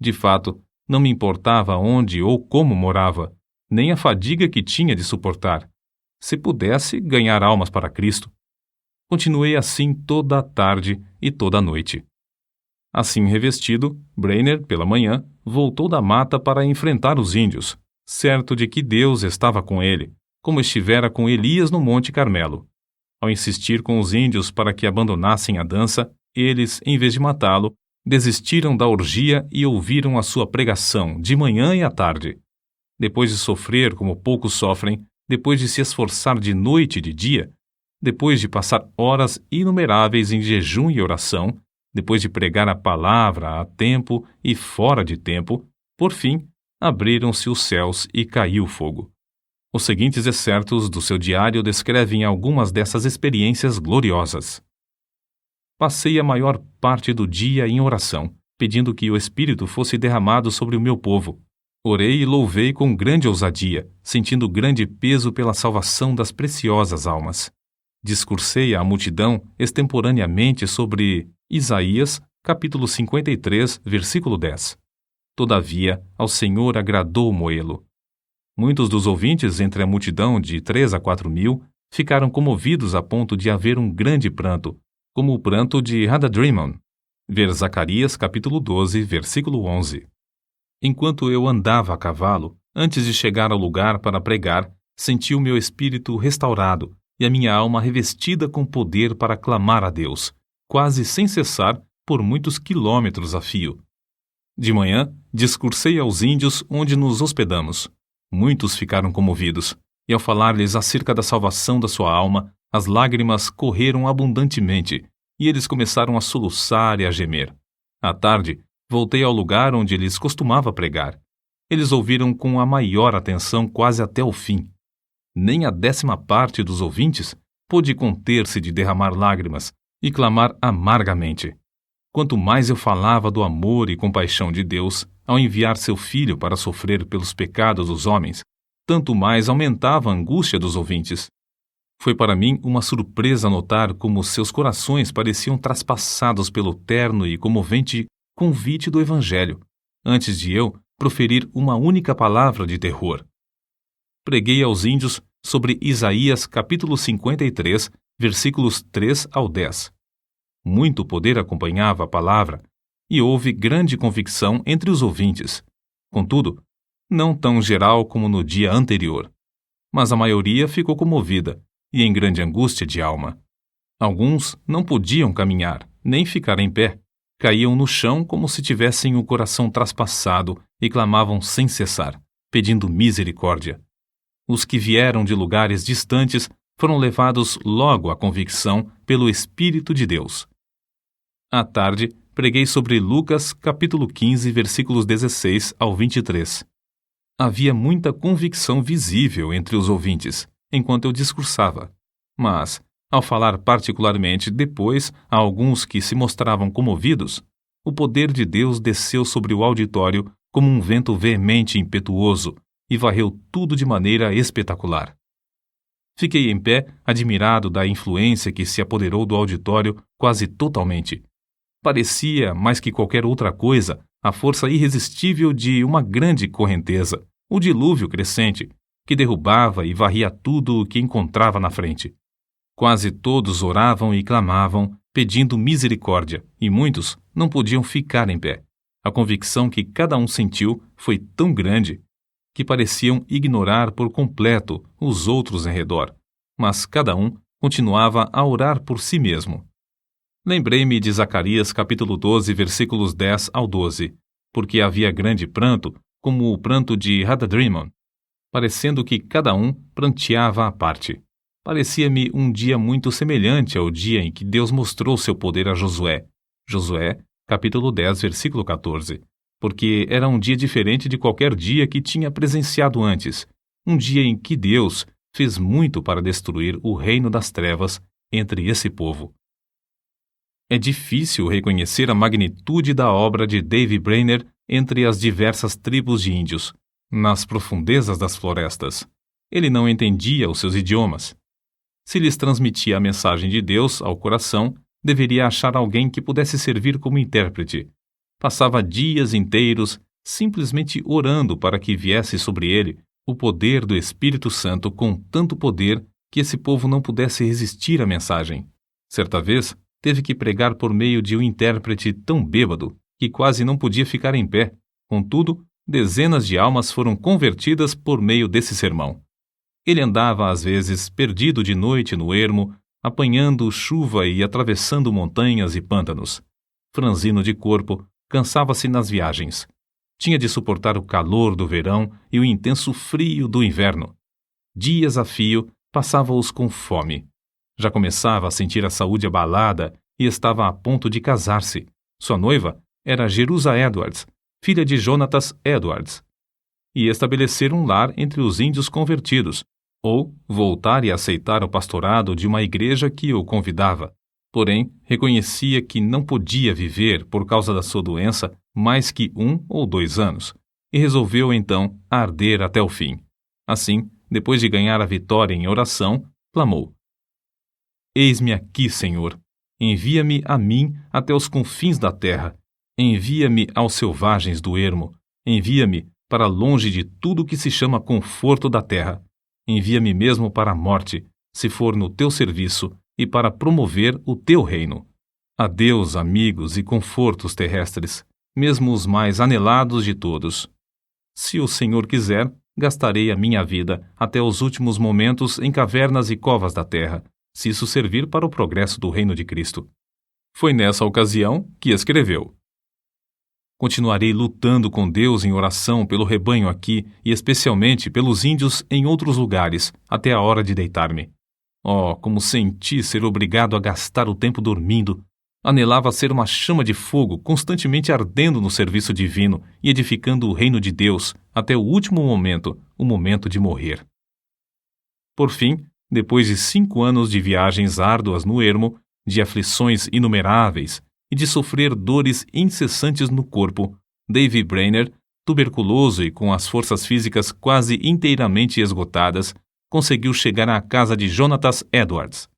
De fato, não me importava onde ou como morava, nem a fadiga que tinha de suportar. Se pudesse ganhar almas para Cristo. Continuei assim toda a tarde e toda a noite. Assim revestido, Brainerd, pela manhã, voltou da mata para enfrentar os índios, certo de que Deus estava com ele, como estivera com Elias no Monte Carmelo. Ao insistir com os índios para que abandonassem a dança, eles, em vez de matá-lo, desistiram da orgia e ouviram a sua pregação de manhã e à tarde. Depois de sofrer como poucos sofrem, depois de se esforçar de noite e de dia, depois de passar horas inumeráveis em jejum e oração, depois de pregar a palavra a tempo e fora de tempo, por fim, abriram-se os céus e caiu fogo. Os seguintes excertos do seu diário descrevem algumas dessas experiências gloriosas. Passei a maior parte do dia em oração, pedindo que o Espírito fosse derramado sobre o meu povo. Orei e louvei com grande ousadia, sentindo grande peso pela salvação das preciosas almas. Discursei à multidão extemporaneamente sobre Isaías, capítulo 53, versículo 10. Todavia, ao Senhor agradou Moê-lo. Muitos dos ouvintes entre a multidão de 3 a 4 mil ficaram comovidos a ponto de haver um grande pranto, como o pranto de Hadadrimon. Ver Zacarias, capítulo 12, versículo 11. Enquanto eu andava a cavalo, antes de chegar ao lugar para pregar, senti o meu espírito restaurado e a minha alma revestida com poder para clamar a Deus, quase sem cessar, por muitos quilômetros a fio. De manhã, discursei aos índios onde nos hospedamos. Muitos ficaram comovidos, e ao falar-lhes acerca da salvação da sua alma, as lágrimas correram abundantemente, e eles começaram a soluçar e a gemer. À tarde, voltei ao lugar onde lhes costumava pregar. Eles ouviram com a maior atenção quase até o fim. Nem a 10ª parte dos ouvintes pôde conter-se de derramar lágrimas e clamar amargamente. Quanto mais eu falava do amor e compaixão de Deus ao enviar seu Filho para sofrer pelos pecados dos homens, tanto mais aumentava a angústia dos ouvintes. Foi para mim uma surpresa notar como seus corações pareciam traspassados pelo terno e comovente convite do Evangelho, antes de eu proferir uma única palavra de terror. Preguei aos índios sobre Isaías capítulo 53, versículos 3 ao 10. Muito poder acompanhava a palavra, e houve grande convicção entre os ouvintes. Contudo, não tão geral como no dia anterior. Mas a maioria ficou comovida e em grande angústia de alma. Alguns não podiam caminhar, nem ficar em pé. Caíam no chão como se tivessem o coração traspassado e clamavam sem cessar, pedindo misericórdia. Os que vieram de lugares distantes foram levados logo à convicção pelo Espírito de Deus. À tarde, preguei sobre Lucas, capítulo 15, versículos 16 ao 23. Havia muita convicção visível entre os ouvintes, enquanto eu discursava. Mas, ao falar particularmente depois a alguns que se mostravam comovidos, o poder de Deus desceu sobre o auditório como um vento veemente e impetuoso e varreu tudo de maneira espetacular. Fiquei em pé, admirado da influência que se apoderou do auditório quase totalmente. Parecia, mais que qualquer outra coisa, a força irresistível de uma grande correnteza, o dilúvio crescente, que derrubava e varria tudo o que encontrava na frente. Quase todos oravam e clamavam, pedindo misericórdia, e muitos não podiam ficar em pé. A convicção que cada um sentiu foi tão grande que pareciam ignorar por completo os outros em redor, mas cada um continuava a orar por si mesmo. Lembrei-me de Zacarias capítulo 12, versículos 10 ao 12, porque havia grande pranto, como o pranto de Hadadrimon, parecendo que cada um pranteava à parte. Parecia-me um dia muito semelhante ao dia em que Deus mostrou seu poder a Josué. Josué, capítulo 10, versículo 14. Porque era um dia diferente de qualquer dia que tinha presenciado antes. Um dia em que Deus fez muito para destruir o reino das trevas entre esse povo. É difícil reconhecer a magnitude da obra de Davy Brainerd entre as diversas tribos de índios, nas profundezas das florestas. Ele não entendia os seus idiomas. Se lhes transmitia a mensagem de Deus ao coração, deveria achar alguém que pudesse servir como intérprete. Passava dias inteiros simplesmente orando para que viesse sobre ele o poder do Espírito Santo com tanto poder que esse povo não pudesse resistir à mensagem. Certa vez, teve que pregar por meio de um intérprete tão bêbado que quase não podia ficar em pé. Contudo, dezenas de almas foram convertidas por meio desse sermão. Ele andava, às vezes, perdido de noite no ermo, apanhando chuva e atravessando montanhas e pântanos. Franzino de corpo, cansava-se nas viagens. Tinha de suportar o calor do verão e o intenso frio do inverno. Dias a fio, passava-os com fome. Já começava a sentir a saúde abalada e estava a ponto de casar-se. Sua noiva era Jerusa Edwards, filha de Jonatas Edwards, e estabelecer um lar entre os índios convertidos, ou voltar e aceitar o pastorado de uma igreja que o convidava. Porém, reconhecia que não podia viver por causa da sua doença mais que 1 ou 2 anos, e resolveu então arder até o fim. Assim, depois de ganhar a vitória em oração, clamou: Eis-me aqui, Senhor. Envia-me a mim até os confins da terra. Envia-me aos selvagens do ermo. Envia-me para longe de tudo que se chama conforto da terra. Envia-me mesmo para a morte, se for no teu serviço, e para promover o teu reino. Adeus, amigos e confortos terrestres, mesmo os mais anelados de todos. Se o Senhor quiser, gastarei a minha vida até os últimos momentos em cavernas e covas da terra, se isso servir para o progresso do reino de Cristo. Foi nessa ocasião que escreveu: Continuarei lutando com Deus em oração pelo rebanho aqui e especialmente pelos índios em outros lugares, até a hora de deitar-me. Oh, como senti ser obrigado a gastar o tempo dormindo! Anelava ser uma chama de fogo constantemente ardendo no serviço divino e edificando o reino de Deus até o último momento, o momento de morrer. Por fim, depois de 5 anos de viagens árduas no ermo, de aflições inumeráveis e de sofrer dores incessantes no corpo, Davy Brainerd, tuberculoso e com as forças físicas quase inteiramente esgotadas, conseguiu chegar à casa de Jonatas Edwards.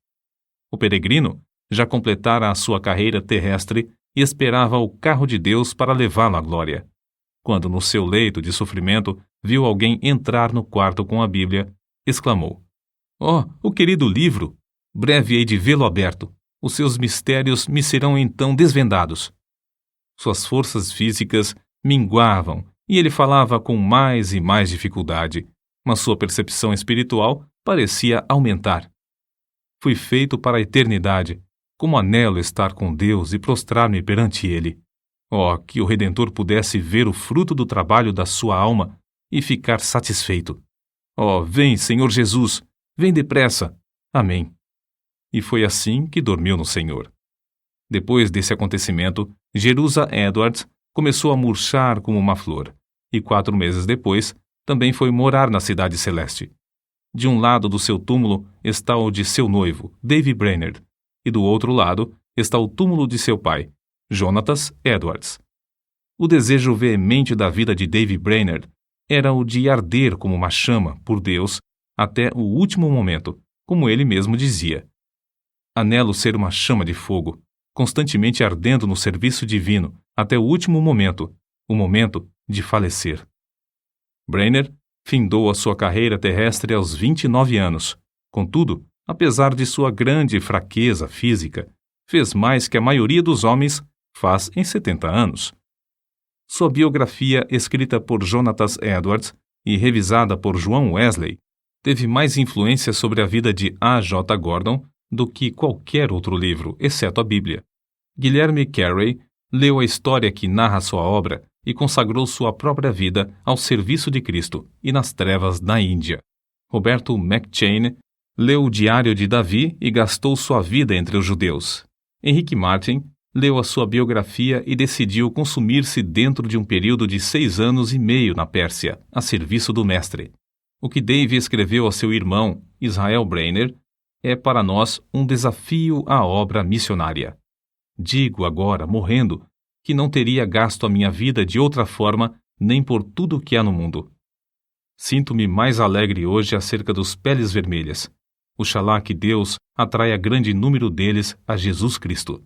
O peregrino já completara a sua carreira terrestre e esperava o carro de Deus para levá-lo à glória. Quando, no seu leito de sofrimento, viu alguém entrar no quarto com a Bíblia, exclamou: Oh, o querido livro! Breve hei de vê-lo aberto. Os seus mistérios me serão então desvendados. Suas forças físicas minguavam e ele falava com mais e mais dificuldade, mas sua percepção espiritual parecia aumentar. Fui feito para a eternidade. Como anelo estar com Deus e prostrar-me perante Ele. Oh, que o Redentor pudesse ver o fruto do trabalho da sua alma e ficar satisfeito. Oh, vem, Senhor Jesus, vem depressa. Amém. E foi assim que dormiu no Senhor. Depois desse acontecimento, Jerusa Edwards começou a murchar como uma flor, e 4 meses depois, também foi morar na Cidade Celeste. De um lado do seu túmulo está o de seu noivo, Davy Brainerd, e do outro lado está o túmulo de seu pai, Jonatas Edwards. O desejo veemente da vida de Davy Brainerd era o de arder como uma chama por Deus até o último momento, como ele mesmo dizia. Anelo ser uma chama de fogo, constantemente ardendo no serviço divino até o último momento, o momento de falecer. Brainerd findou a sua carreira terrestre aos 29 anos. Contudo, apesar de sua grande fraqueza física, fez mais que a maioria dos homens faz em 70 anos. Sua biografia, escrita por Jonatas Edwards e revisada por João Wesley, teve mais influência sobre a vida de A. J. Gordon do que qualquer outro livro, exceto a Bíblia. Guilherme Carey leu a história que narra sua obra e consagrou sua própria vida ao serviço de Cristo e nas trevas da Índia. Roberto McCheyne leu o Diário de Davi e gastou sua vida entre os judeus. Henrique Martin leu a sua biografia e decidiu consumir-se dentro de um período de 6 anos e meio na Pérsia, a serviço do Mestre. O que Davy escreveu a seu irmão, Israel Brainerd, é para nós um desafio à obra missionária. Digo agora, morrendo, que não teria gasto a minha vida de outra forma nem por tudo o que há no mundo. Sinto-me mais alegre hoje acerca dos peles vermelhas. Oxalá que Deus atraia grande número deles a Jesus Cristo.